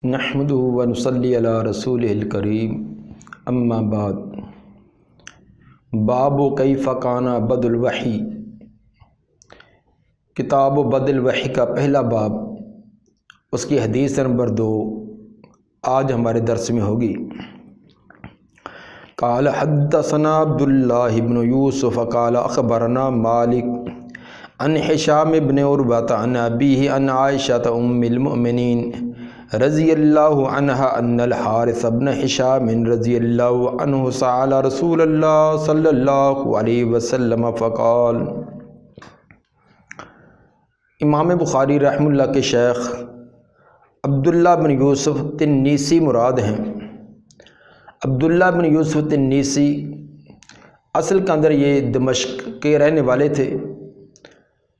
نحمدہ و نصلی علی رسولہ الکریم اما بعد باب کیف کان بدء الوحی کتاب بدء الوحی کا پہلا باب، اس کی حدیث نمبر 2 آج ہمارے درس میں ہوگی۔ قال حدثنا عبد اللہ بن یوسف قال اخبرنا مالک عن ہشام بن عروہ عن ابیہ عن عائشہ ام المؤمنین رضی اللہ عنہ ان الحارث بن ہشام رضی اللہ عنہ سأل رسول اللہ صلی اللہ علیہ وسلم فقال۔ امام بخاری رحمہ اللہ کے شیخ عبداللہ بن یوسف تنیسی مراد ہیں۔ عبداللہ بن یوسف تنیسی اصل کے اندر یہ دمشق کے رہنے والے تھے،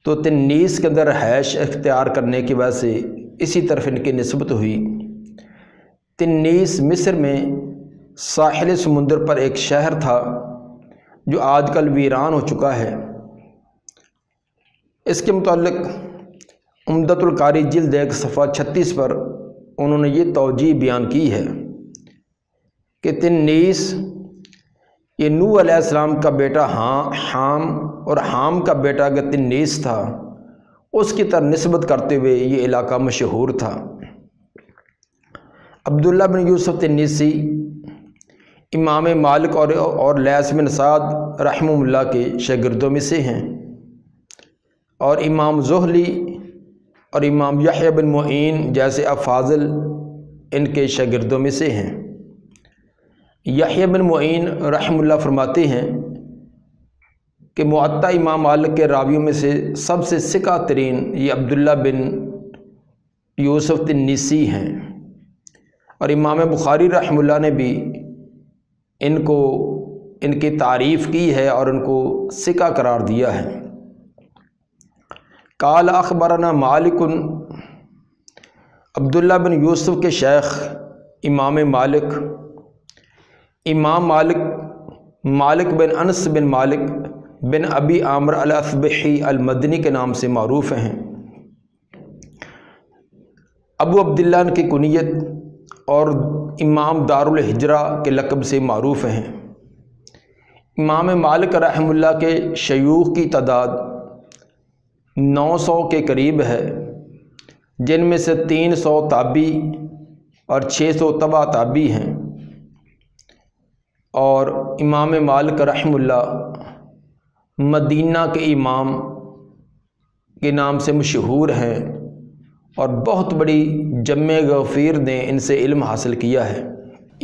تو تنیس کے اندر رہائش اختیار کرنے کی وجہ سے اسی طرف ان کی نسبت ہوئی۔ تنیس مصر میں ساحل سمندر پر ایک شہر تھا جو آج کل ویران ہو چکا ہے۔ اس کے متعلق عمدۃ القاری جلد 1 صفحہ 36 پر انہوں نے یہ توجیہ بیان کی ہے کہ تنیس یہ نوح علیہ السلام کا بیٹا حام اور حام کا بیٹا اگر تنیس تھا، اس کی طرح نسبت کرتے ہوئے یہ علاقہ مشہور تھا۔ عبداللہ بن یوسف تنیسی امام مالک اور لیث بن سعد رحمہ اللہ کے شاگردوں میں سے ہیں، اور امام زہلی اور امام یحییٰ بن معین جیسے افاضل ان کے شاگردوں میں سے ہیں۔ یحییٰ بن معین رحمہ اللہ فرماتے ہیں کہ معطا امام مالک کے راویوں میں سے سب سے ثقہ ترین یہ عبداللہ بن یوسف تنیسی ہیں، اور امام بخاری رحمہ اللہ نے بھی ان کی تعریف کی ہے اور ان کو ثقہ قرار دیا ہے۔ قال اخبرنا مالک، عبداللہ بن یوسف کے شیخ امام مالک بن انس بن مالک بن ابی عامر الاصبحی المدنی کے نام سے معروف ہیں۔ ابو عبداللہ ان کی کنیت اور امام دار الحجرہ کے لقب سے معروف ہیں۔ امام مالک رحمہ اللہ کے شیوخ کی تعداد 900 کے قریب ہے، جن میں سے 300 تابعی اور 600 تبع تابعی ہیں، اور امام مالک رحمہ اللہ مدینہ کے امام کے نام سے مشہور ہیں، اور بہت بڑی جمع غفیر نے ان سے علم حاصل کیا ہے۔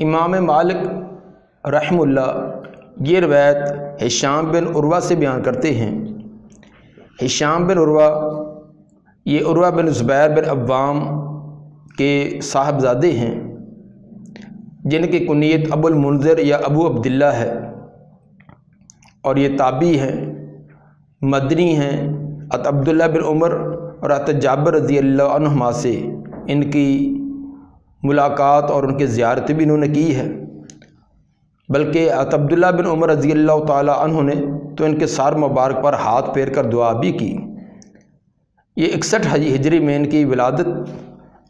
امام مالک رحمہ اللہ یہ روایت ہشام بن عروہ سے بیان کرتے ہیں۔ ہشام بن عروہ یہ عروہ بن زبیر بن عوام کے صاحبزادے ہیں، جن کی کنیت ابو المنذر یا ابو عبداللہ ہے، اور یہ تابعی ہیں، مدنی ہیں۔ عبداللہ بن عمر اور جابر رضی اللہ عنہما سے ان کی ملاقات اور ان کی زیارت بھی انہوں نے کی ہے، بلکہ عبداللہ بن عمر رضی اللہ تعالی عنہ نے تو ان کے سار مبارک پر ہاتھ پھیر کر دعا بھی کی۔ یہ 61 ہجری میں ان کی ولادت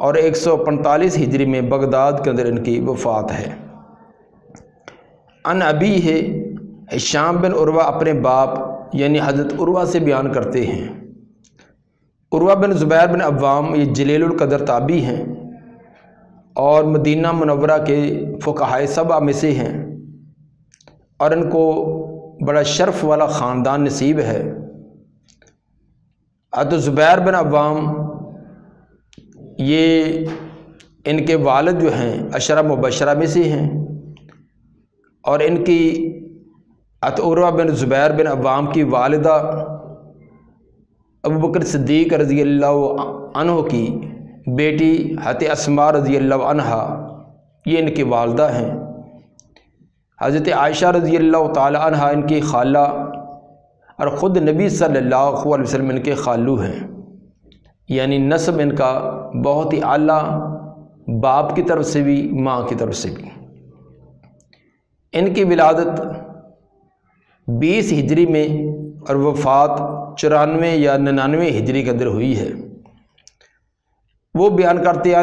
اور 145 ہجری میں بغداد کے اندر ان کی وفات ہے۔ ان ابی ہے ہشام بن عروہ اپنے باپ یعنی حضرت عروہ سے بیان کرتے ہیں۔ عروہ بن زبیر بن عوام یہ جلیل القدر تابعی ہیں، اور مدینہ منورہ کے فقہائے 7 میں سے ہیں، اور ان کو بڑا شرف والا خاندان نصیب ہے۔ حضرت زبیر بن عوام یہ ان کے والد جو ہیں عشرہ مبشرہ میں سے ہیں، اور ان کی عروہ بن زبیر بن عوام کی والدہ ابو بکر صدیق رضی اللہ عنہ کی بیٹی حضرت اسماء رضی اللہ عنہا یہ ان کی والدہ ہیں۔ حضرت عائشہ رضی اللہ تعالی عنہا ان کی خالہ، اور خود نبی صلی اللہ علیہ وسلم ان کے خالو ہیں، یعنی نسب ان کا بہت ہی اعلیٰ، باپ کی طرف سے بھی ماں کی طرف سے بھی۔ ان کی ولادت 20 ہجری میں اور وفات 94 یا 99 ہجری کے اندر ہوئی ہے۔ وہ بیان کرتے ہیں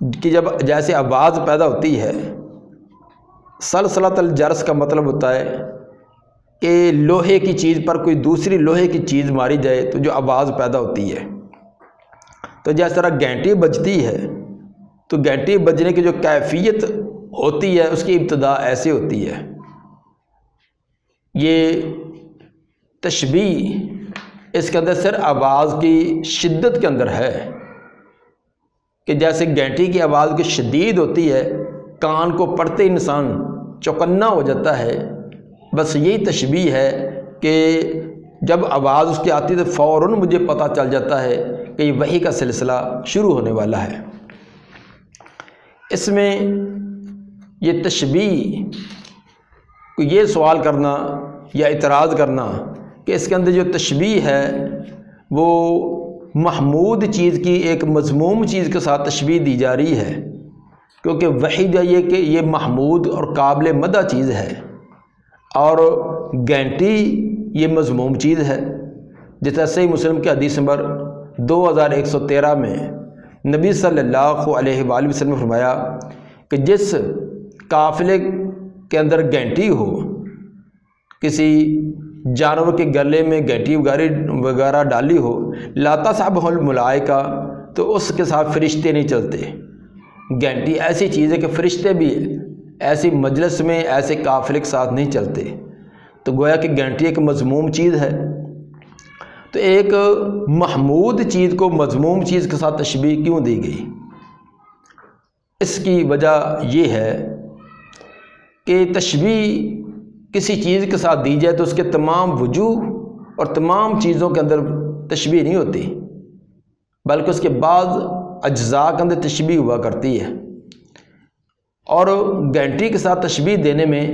کہ جب جیسے آواز پیدا ہوتی ہے، سلسلۃ الجرس کا مطلب ہوتا ہے کہ لوہے کی چیز پر کوئی دوسری لوہے کی چیز ماری جائے تو جو آواز پیدا ہوتی ہے، تو جس طرح گھنٹی بجتی ہے تو گھنٹی بجنے کی جو کیفیت ہوتی ہے اس کی ابتدا ایسے ہوتی ہے۔ یہ تشبیہ اس کے اندر صرف آواز کی شدت کے اندر ہے کہ جیسے گھنٹی کی آواز کی شدید ہوتی ہے، کان کو پڑتے انسان چوکنا ہو جاتا ہے، بس یہی تشبیہ ہے کہ جب آواز اس کی آتی ہے تو فوراً مجھے پتہ چل جاتا ہے کہ یہ وحی کا سلسلہ شروع ہونے والا ہے۔ اس میں یہ تشبیہ کو یہ سوال کرنا یا اعتراض کرنا کہ اس کے اندر جو تشبیہ ہے وہ محمود چیز کی ایک مذموم چیز کے ساتھ تشبیہ دی جا رہی ہے، کیونکہ وحی جو یہ کہ یہ محمود اور قابل مدح چیز ہے، اور گھنٹی یہ مذموم چیز ہے۔ جس طرح صحیح مسلم کے حدیث نمبر 2113 میں نبی صلی اللہ علیہ وآلہ وسلم نے فرمایا کہ جس قافلے کے اندر گھنٹی ہو، کسی جانور کے گلے میں گھنٹی وغیرہ ڈالی ہو، لا تصحبہ الملائکہ، تو اس کے ساتھ فرشتے نہیں چلتے۔ گھنٹی ایسی چیز ہے کہ فرشتے بھی ایسی مجلس میں ایسے قافلے کے ساتھ نہیں چلتے، تو گویا کہ گھنٹی ایک مذموم چیز ہے۔ تو ایک محمود چیز کو مذموم چیز کے ساتھ تشبیہ کیوں دی گئی؟ اس کی وجہ یہ ہے کہ تشبیہ کسی چیز کے ساتھ دی جائے تو اس کے تمام وجوہ اور تمام چیزوں کے اندر تشبیہ نہیں ہوتی، بلکہ اس کے بعض اجزاء کے اندر تشبیہ ہوا کرتی ہے۔ اور گھنٹی کے ساتھ تشبیہ دینے میں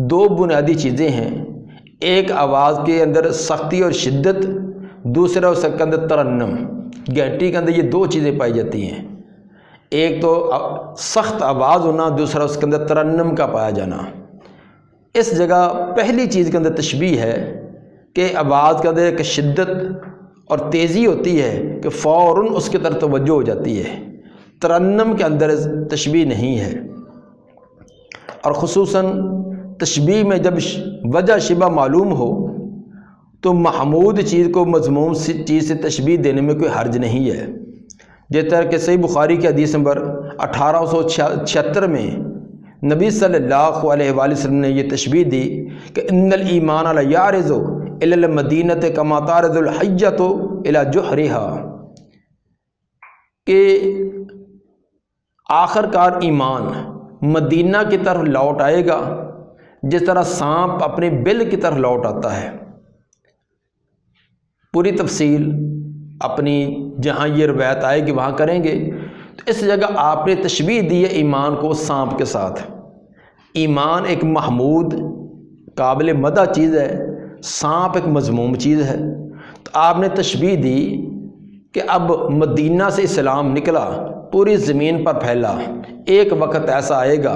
دو بنیادی چیزیں ہیں، ایک آواز کے اندر سختی اور شدت، دوسرا اس کے اندر ترنم۔ گھنٹی کے اندر یہ دو چیزیں پائی جاتی ہیں، ایک تو سخت آواز ہونا، دوسرا اس کے اندر ترنم کا پایا جانا۔ اس جگہ پہلی چیز کے اندر تشبیہ ہے کہ آواز کے اندر ایک شدت اور تیزی ہوتی ہے کہ فوراً اس کی طرف توجہ ہو جاتی ہے، ترنم کے اندر تشبیہ نہیں ہے۔ اور خصوصاً تشبیہ میں جب وجہ شبہ معلوم ہو تو محمود چیز کو مذموم چیز سے تشبیہ دینے میں کوئی حرج نہیں ہے۔ جس طرح کہ صحیح بخاری کی حدیث نمبر 1876 میں نبی صلی اللہ علیہ وآلہ وسلم نے یہ تشبیہ دی کہ ان الایمان لیعرض الی المدینۃ کما تعرض الحیۃ الی جحرها، کہ آخر کار ایمان مدینہ کی طرف لوٹ آئے گا جس طرح سانپ اپنے بل کی طرف لوٹ آتا ہے۔ پوری تفصیل اپنی جہاں یہ روایت آئے گی وہاں کریں گے۔ تو اس جگہ آپ نے تشبیہ دی ہے ایمان کو سانپ کے ساتھ۔ ایمان ایک محمود قابل مدح چیز ہے، سانپ ایک مذموم چیز ہے، تو آپ نے تشبیہ دی کہ اب مدینہ سے اسلام نکلا، پوری زمین پر پھیلا، ایک وقت ایسا آئے گا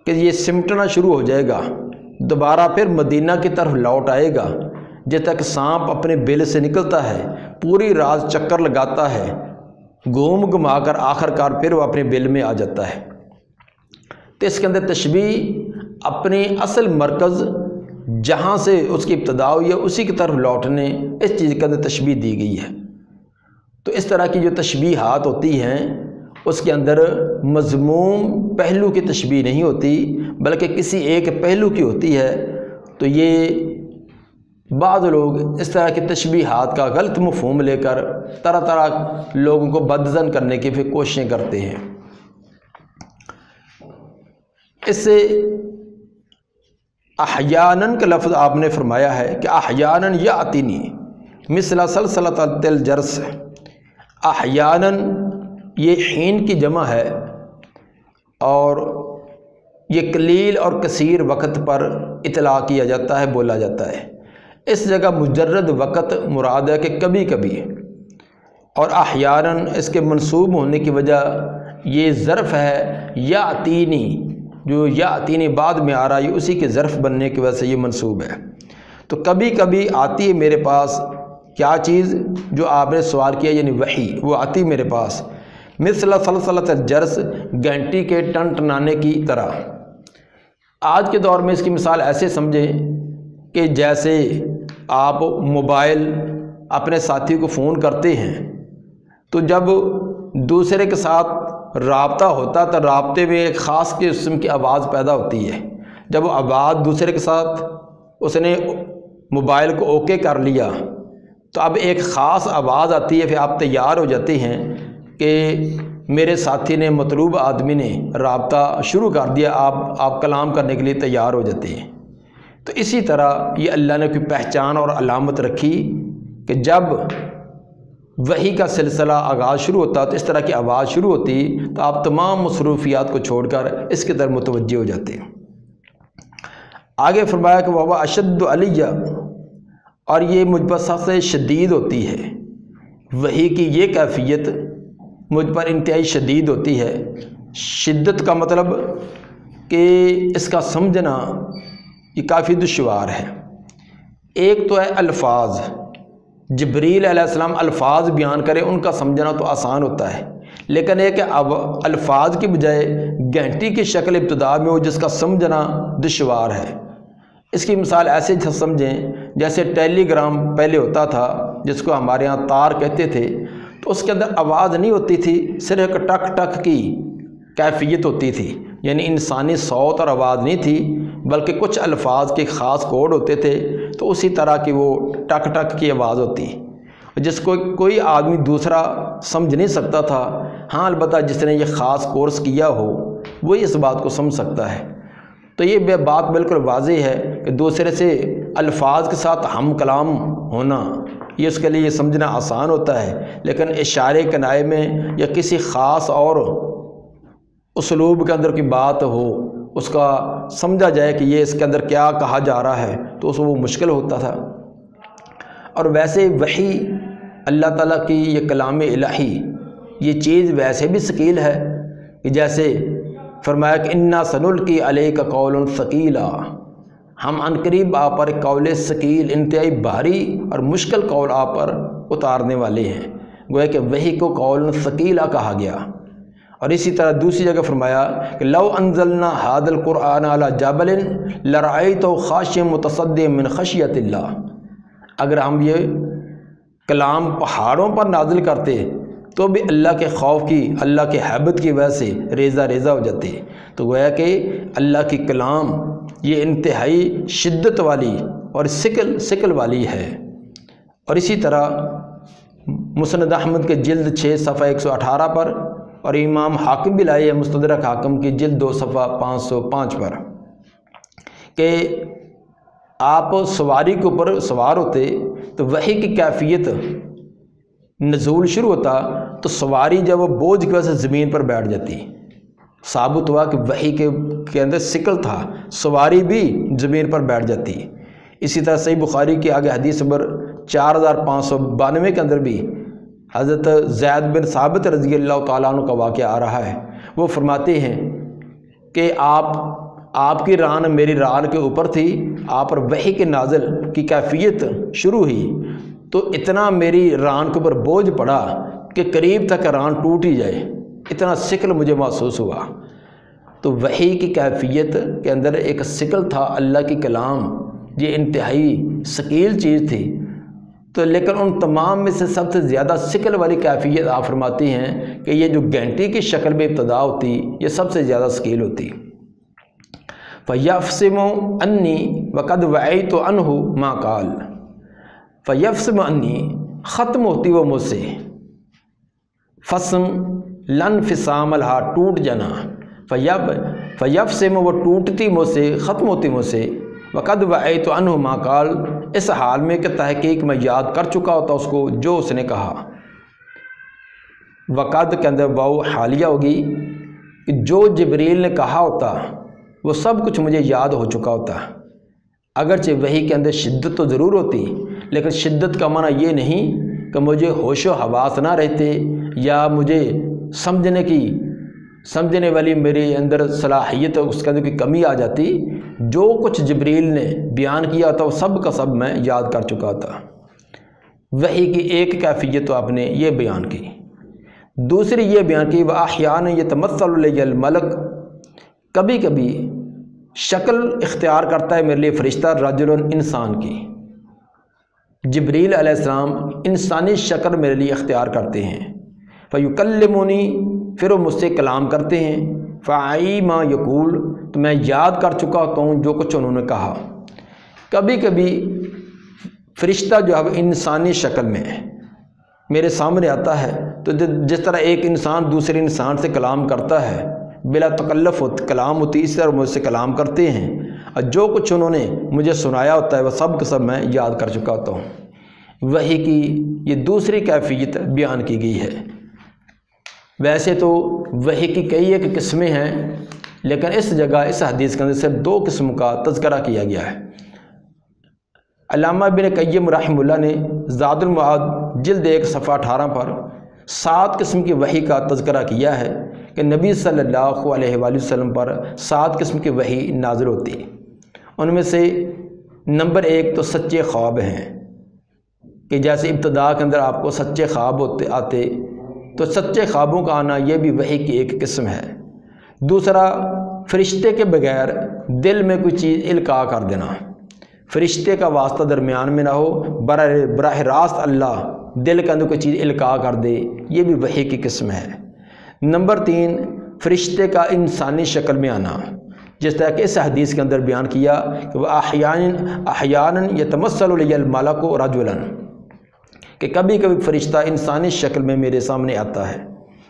کہ یہ سمٹنا شروع ہو جائے گا، دوبارہ پھر مدینہ کی طرف لوٹ آئے گا، جب تک سانپ اپنے بل سے نکلتا ہے، پوری رات چکر لگاتا ہے، گھوم گھما کر آخر کار پھر وہ اپنے بل میں آ جاتا ہے۔ تو اس کے اندر تشبیہ اپنے اصل مرکز جہاں سے اس کی ابتدا ہوئی ہے اسی کی طرف لوٹنے، اس چیز کے اندر تشبیہ دی گئی ہے۔ تو اس طرح کی جو تشبیہات ہوتی ہیں اس کے اندر مذموم پہلو کی تشبیہ نہیں ہوتی بلکہ کسی ایک پہلو کی ہوتی ہے۔ تو یہ بعض لوگ اس طرح کی تشبیہات کا غلط مفہوم لے کر طرح طرح لوگوں کو بدظن کرنے کی پھر کوششیں کرتے ہیں۔ اس سے احیاناً کا لفظ آپ نے فرمایا ہے کہ احیاناً یاتینی مثل سلسلۃ الجرس۔ احیاناً یہ حین کی جمع ہے اور یہ قلیل اور کثیر وقت پر اطلاق کیا جاتا ہے، بولا جاتا ہے۔ اس جگہ مجرد وقت مراد ہے کہ کبھی کبھی، اور احیاناً اس کے منصوب ہونے کی وجہ یہ ظرف ہے یاتینی، جو یاتینی بعد میں آ رہا ہے اسی کے ظرف بننے کی وجہ سے یہ منصوب ہے۔ تو کبھی کبھی آتی ہے میرے پاس کیا چیز جو آپ نے سوال کیا، یعنی وحی، وہ آتی میرے پاس مثل سلسلۃ الجرس، گھنٹی کے ٹن ٹنانے کی طرح۔ آج کے دور میں اس کی مثال ایسے سمجھیں کہ جیسے آپ موبائل اپنے ساتھی کو فون کرتے ہیں تو جب دوسرے کے ساتھ رابطہ ہوتا تو رابطے میں ایک خاص قسم کی آواز پیدا ہوتی ہے۔ جب وہ آواز دوسرے کے ساتھ اس نے موبائل کو اوکے کر لیا تو اب ایک خاص آواز آتی ہے، پھر آپ تیار ہو جاتے ہیں کہ میرے ساتھی نے، مطلوب آدمی نے رابطہ شروع کر دیا، آپ کلام کرنے کے لیے تیار ہو جاتے ہیں۔ تو اسی طرح یہ اللہ نے کوئی پہچان اور علامت رکھی کہ جب وحی کا سلسلہ آغاز شروع ہوتا تو اس طرح کی آواز شروع ہوتی تو آپ تمام مصروفیات کو چھوڑ کر اس کی طرف متوجہ ہو جاتے ہیں۔ آگے فرمایا کہ وہ اشد علیہ، اور یہ مجھ پر سب سے شدید ہوتی ہے، وحی کی یہ کیفیت مجھ پر انتہائی شدید ہوتی ہے۔ شدت کا مطلب کہ اس کا سمجھنا یہ کافی دشوار ہے۔ ایک تو ہے الفاظ، جبریل علیہ السلام الفاظ بیان کرے ان کا سمجھنا تو آسان ہوتا ہے، لیکن ایک اب الفاظ کی بجائے گھنٹی کی شکل ابتدا میں ہو جس کا سمجھنا دشوار ہے۔ اس کی مثال ایسے سمجھیں جیسے ٹیلی گرام پہلے ہوتا تھا جس کو ہمارے ہاں تار کہتے تھے، تو اس کے اندر آواز نہیں ہوتی تھی، صرف ایک ٹک ٹک کی کیفیت ہوتی تھی، یعنی انسانی صوت اور آواز نہیں تھی بلکہ کچھ الفاظ کے خاص کوڈ ہوتے تھے، تو اسی طرح کی وہ ٹک ٹک کی آواز ہوتی جس کو کوئی آدمی دوسرا سمجھ نہیں سکتا تھا۔ ہاں البتہ جس نے یہ خاص کورس کیا ہو وہی اس بات کو سمجھ سکتا ہے۔ تو یہ بات بالکل واضح ہے کہ دوسرے سے الفاظ کے ساتھ ہم کلام ہونا یہ اس کے لیے یہ سمجھنا آسان ہوتا ہے، لیکن اشارے کنائے میں یا کسی خاص اور اسلوب کے اندر کی بات ہو، اس کا سمجھا جائے کہ یہ اس کے اندر کیا کہا جا رہا ہے تو اس وہ مشکل ہوتا تھا۔ اور ویسے وحی اللہ تعالیٰ کی یہ کلام الہی یہ چیز ویسے بھی ثقیل ہے کہ جیسے فرمایا کہ انا سنلقی علیک قولا ثقیلا، ہم عنقریب آپ پر ایک قول ثقیل، انتہائی بھاری اور مشکل قول آپ پر اتارنے والے ہیں۔ گویا کہ وحی کو قول ثقیلا کہا گیا۔ اور اسی طرح دوسری جگہ فرمایا کہ لو انزلنا ھذا القرآن علی جبل لرأیتہ خاشعا متصدعا من خشیۃ اللہ، اگر ہم یہ کلام پہاڑوں پر نازل کرتے تو بھی اللہ کے خوف کی، اللہ کے ہیبت کی وجہ سے ریزہ ریزہ ہو جاتے۔ تو گویا کہ اللہ کی کلام یہ انتہائی شدت والی اور ثقل والی ہے۔ اور اسی طرح مسند احمد کے جلد 6 صفحہ 118 پر، اور امام حاکم بھی لائے ہے مستدرک حاکم کی جلد 2 صفحہ 505 پر، کہ آپ سواری کے اوپر سوار ہوتے تو وحی کی کیفیت نزول شروع ہوتا تو سواری جب وہ بوجھ کی وجہ سے زمین پر بیٹھ جاتی، ثابت ہوا کہ وحی کے اندر ثقل تھا، سواری بھی زمین پر بیٹھ جاتی۔ اسی طرح صحیح بخاری کی آگے حدیث نمبر 4592 کے اندر بھی حضرت زید بن ثابت رضی اللہ تعالیٰ عنہ کا واقعہ آ رہا ہے۔ وہ فرماتے ہیں کہ آپ کی ران میری ران کے اوپر تھی، آپ پر وحی کے نازل کی کیفیت شروع ہوئی تو اتنا میری ران کے اوپر بوجھ پڑا کہ قریب تک ران ٹوٹ ہی جائے، اتنا ثقل مجھے محسوس ہوا۔ تو وحی کی کیفیت کے اندر ایک ثقل تھا، اللہ کی کلام یہ انتہائی ثقیل چیز تھی۔ تو لیکن ان تمام میں سے سب سے زیادہ ثقل والی کیفیت آپ فرماتی ہیں کہ یہ جو گھنٹی کی شکل میں ابتدا ہوتی یہ سب سے زیادہ ثقیل ہوتی۔ فَيَفْصِمُ عَنِّي وَقَدْ وَعَيْتُ عَنْهُ مَا قَالَ، فَيَفْصِمُ عَنِّي ختم ہوتی وہ مجھ سے، فسم لن فسام الہا ٹوٹ جانا، فَيَفْصِمُ وہ ٹوٹتی مجھ سے، ختم ہوتی مجھ سے، وَقَدْ وَعَيْتُ عَنْهُ مَا قَالَ اس حال میں کہ تحقیق میں یاد کر چکا ہوتا اس کو جو اس نے کہا۔ وقد کے اندر واو حالیہ ہوگی کہ جو جبریل نے کہا ہوتا وہ سب کچھ مجھے یاد ہو چکا ہوتا۔ اگرچہ وحی کے اندر شدت تو ضرور ہوتی، لیکن شدت کا معنی یہ نہیں کہ مجھے ہوش و حواس نہ رہتے یا مجھے سمجھنے والی میرے اندر صلاحیت اس کے اندر کوئی کمی آ جاتی۔ جو کچھ جبریل نے بیان کیا تھا وہ سب کا سب میں یاد کر چکا تھا۔ وحی کی ایک کیفیت تو آپ نے یہ بیان کی۔ دوسری یہ بیان کی وَأَحْيَانًا يَتَمَثَّلُ لِيَ الْمَلَكُ، کبھی کبھی شکل اختیار کرتا ہے میرے لیے فرشتہ رجل انسان کی، جبریل علیہ السلام انسانی شکل میرے لیے اختیار کرتے ہیں، فَيُكَلِّمُنِي، پھر وہ مجھ سے کلام کرتے ہیں، فَعَيْ مَا يَقُول، تو میں یاد کر چکا ہوتا ہوں جو کچھ انہوں نے کہا۔ کبھی کبھی فرشتہ جو ہے انسانی شکل میں میرے سامنے آتا ہے، تو جس طرح ایک انسان دوسرے انسان سے کلام کرتا ہے بلا تکلف کلام ہوتی، اس طرح مجھ سے کلام کرتے ہیں، اور جو کچھ انہوں نے مجھے سنایا ہوتا ہے وہ سب کا سب میں یاد کر چکا ہوتا ہوں۔ وحی کی یہ دوسری کیفیت بیان کی گئی ہے۔ ویسے تو وحی کی کئی ایک قسمیں ہیں، لیکن اس جگہ اس حدیث کے اندر صرف 2 قسم کا تذکرہ کیا گیا ہے۔ علامہ ابن قیم رحمہ اللہ نے زاد المعاد جلد 1 صفحہ 18 پر 7 قسم کی وحی کا تذکرہ کیا ہے کہ نبی صلی اللہ علیہ وآلہ وسلم پر 7 قسم کی وحی نازل ہوتی۔ ان میں سے نمبر 1 تو سچے خواب ہیں، کہ جیسے ابتدا کے اندر آپ کو سچے خواب آتے، تو سچے خوابوں کا آنا یہ بھی وحی کی ایک قسم ہے۔ دوسرا، فرشتے کے بغیر دل میں کوئی چیز القاء کر دینا، فرشتے کا واسطہ درمیان میں نہ ہو، براہ راست اللہ دل کے اندر کوئی چیز القاء کر دے، یہ بھی وحی کی قسم ہے۔ نمبر 3، فرشتے کا انسانی شکل میں آنا، جس طرح کہ اس حدیث کے اندر بیان کیا کہ وہ احیاناً یتمثل لی الملک رجلا، کہ کبھی کبھی فرشتہ انسانی شکل میں میرے سامنے آتا ہے،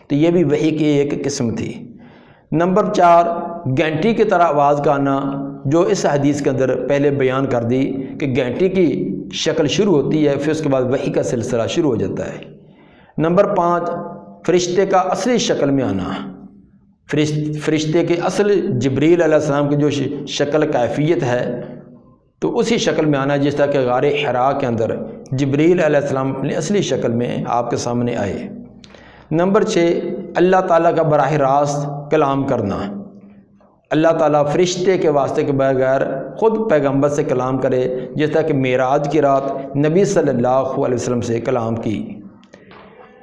تو یہ بھی وحی کی ایک قسم تھی۔ نمبر 4، گھنٹی کی طرح آواز کا آنا، جو اس حدیث کے اندر پہلے بیان کر دی کہ گھنٹی کی شکل شروع ہوتی ہے، پھر اس کے بعد وحی کا سلسلہ شروع ہو جاتا ہے۔ نمبر 5، فرشتے کا اصلی شکل میں آنا، فرشتے کے اصل جبریل علیہ السلام کی جو شکل کیفیت ہے تو اسی شکل میں آنا، جس طرح کہ غار حراء کے اندر جبریل علیہ السلام اپنی اصلی شکل میں آپ کے سامنے آئے۔ نمبر 6، اللہ تعالیٰ کا براہ راست کلام کرنا، اللہ تعالیٰ فرشتے کے واسطے کے بغیر خود پیغمبر سے کلام کرے، جس طرح کہ معراج کی رات نبی صلی اللہ علیہ وسلم سے کلام کی۔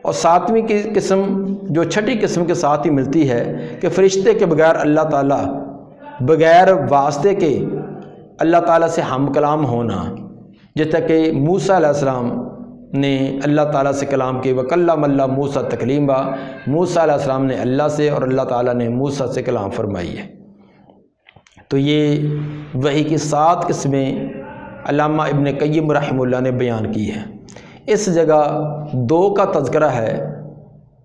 اور 7ویں کی قسم جو چھٹی قسم کے ساتھ ہی ملتی ہے کہ فرشتے کے بغیر اللہ تعالیٰ بغیر واسطے کے اللہ تعالیٰ سے ہم کلام ہونا، جس طرح کہ موسیٰ علیہ السلام نے اللہ تعالیٰ سے کلام کی، وَكَلَّمَ اللَّهُ مُوسَىٰ تَكْلِيمًا، موسیٰ علیہ السلام نے اللہ سے اور اللہ تعالیٰ نے موسیٰ سے کلام فرمائی ہے۔ تو یہ وحی کی 7 قسمیں علامہ ابن قیم رحمہ اللہ نے بیان کی ہیں۔ اس جگہ 2 کا تذکرہ ہے،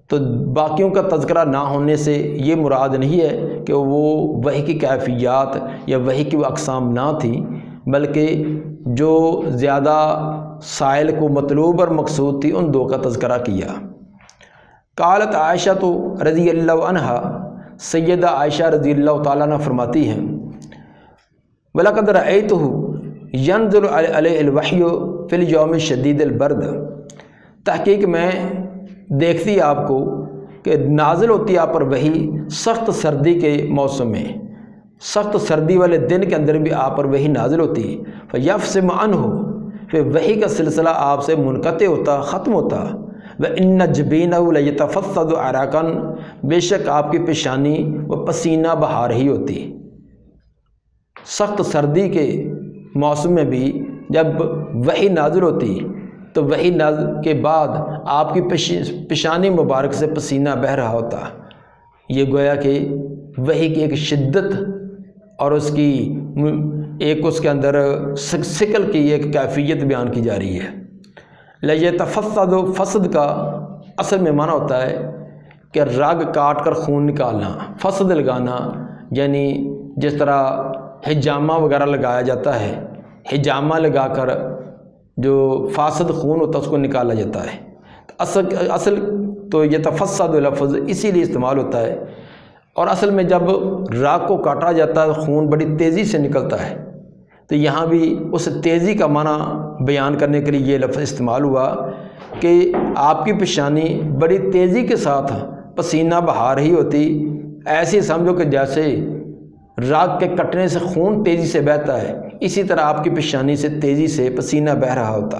تو باقیوں کا تذکرہ نہ ہونے سے یہ مراد نہیں ہے کہ وہ وحی کی کیفیات یا وحی کی وہ اقسام نہ تھی، بلکہ جو زیادہ سائل کو مطلوب اور مقصود تھی ان 2 کا تذکرہ کیا۔ قالت عائشہ تو رضی اللہ عنہا، سیدہ عائشہ رضی اللہ تعالیٰ عنہ فرماتی ہیں، وَلَقَدْ رَأَيْتُهُ يَنزِلُ عَلَيْهِ الْوَحْيُ فِي الْيَوْمِ الشَّدِيدِ الْبَرْدِ، تحقیق میں دیکھتی آپ کو کہ نازل ہوتی آپ پر وحی سخت سردی کے موسم میں، سخت سردی والے دن کے اندر بھی آپ پر وحی نازل ہوتی، فَيَفْصِمُ عَنْهُ، پھر وحی کا سلسلہ آپ سے منقطع ہوتا، ختم ہوتا، وَإِنَّ جَبِينَهُ لَيَتَفَضَّضُ عَرَقًا، بے شک آپ کی پیشانی وہ پسینہ بہا رہی ہوتی۔ سخت سردی کے موسم میں بھی جب وحی نازل ہوتی تو وحی نازل کے بعد آپ کی پیشانی مبارک سے پسینہ بہہ رہا ہوتا، یہ گویا کہ وحی کی ایک شدت اور اس کی ایک اس کے اندر سکل کی ایک کیفیت بیان کی جا رہی ہے۔ لیتفضض، فسد کا اصل میں معنی ہوتا ہے کہ رگ کاٹ کر خون نکالنا، فسد لگانا، یعنی جس طرح حجامہ وغیرہ لگایا جاتا ہے، حجامہ لگا کر جو فاسد خون ہوتا ہے اس کو نکالا جاتا ہے۔ اصل تو یتفضض لفظ اسی لیے استعمال ہوتا ہے، اور اصل میں جب راگ کو کاٹا جاتا ہے خون بڑی تیزی سے نکلتا ہے، تو یہاں بھی اس تیزی کا معنی بیان کرنے کے لیے یہ لفظ استعمال ہوا کہ آپ کی پیشانی بڑی تیزی کے ساتھ پسینہ بہا رہی ہوتی، ایسی سمجھو کہ جیسے راگ کے کٹنے سے خون تیزی سے بہتا ہے، اسی طرح آپ کی پیشانی سے تیزی سے پسینہ بہہ رہا ہوتا۔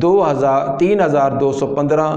3215